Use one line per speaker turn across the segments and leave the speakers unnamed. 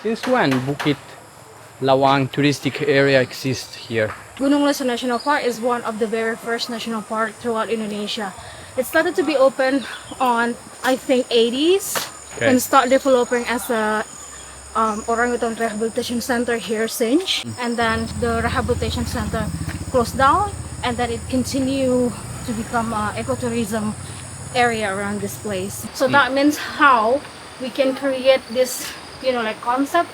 Since when Bukit Lawang touristic area exists here?
Gunung Leuser National Park is one of the very first national park throughout Indonesia. It started to be open on, I think, 80s and start developing as a orangutan rehabilitation center here, Sinch. And then the rehabilitation center closed down, and then it continued to become an ecotourism area around this place. So that means how we can create this, like concept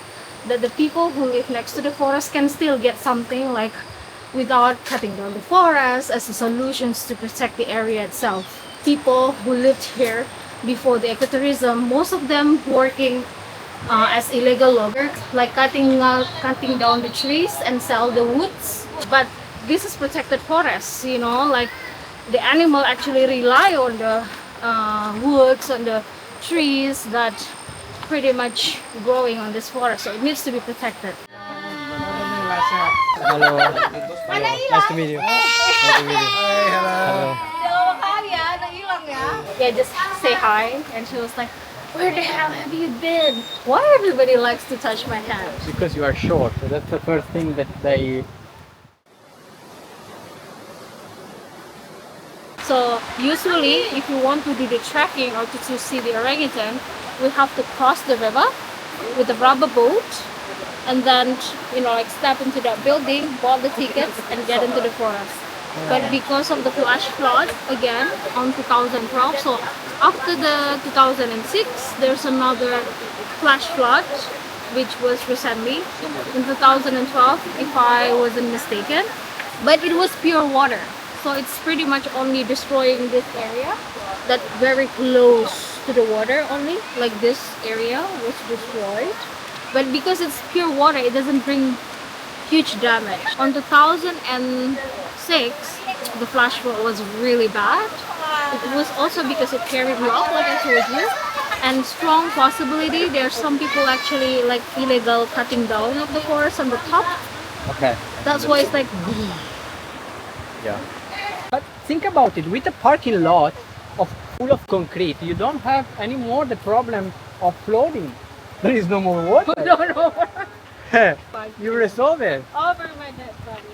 that the people who live next to the forest can still get something, like without cutting down the forest, as a solutions to protect the area itself. People who lived here before the ecotourism, most of them working as illegal loggers, like cutting down the trees and sell the woods. But this is protected forest, like the animal actually rely on the woods, on the trees that pretty much growing on this forest, so it needs to be protected.
Hello. Nice to meet you. Nice to meet you. Hello.
Yeah, just say hi, and she was like, "Where the hell have you been? Why everybody likes to touch my hand?"
Because you are short, so that's the first thing that they...
So usually, if you want to do the trekking or to see the orangutan, we have to cross the river with a rubber boat, and then like step into that building, bought the tickets, and get into the forest. But because of the flash flood again on 2012, so after the 2006, there's another flash flood, which was recently in 2012, if I wasn't mistaken. But it was pure water. So it's pretty much only destroying this area that very close to the water only, like this area was destroyed. But because it's pure water, it doesn't bring huge damage. On 2006, the flash flood was really bad. It was also because it carried rock, like I told you, and strong possibility there's some people actually like illegal cutting down of the forest on the top.
Okay.
That's why it's like
Yeah. But think about it, with a parking lot full of concrete, you don't have anymore the problem of flooding. There is no more water.
no.
You resolve it.
Over my dead body.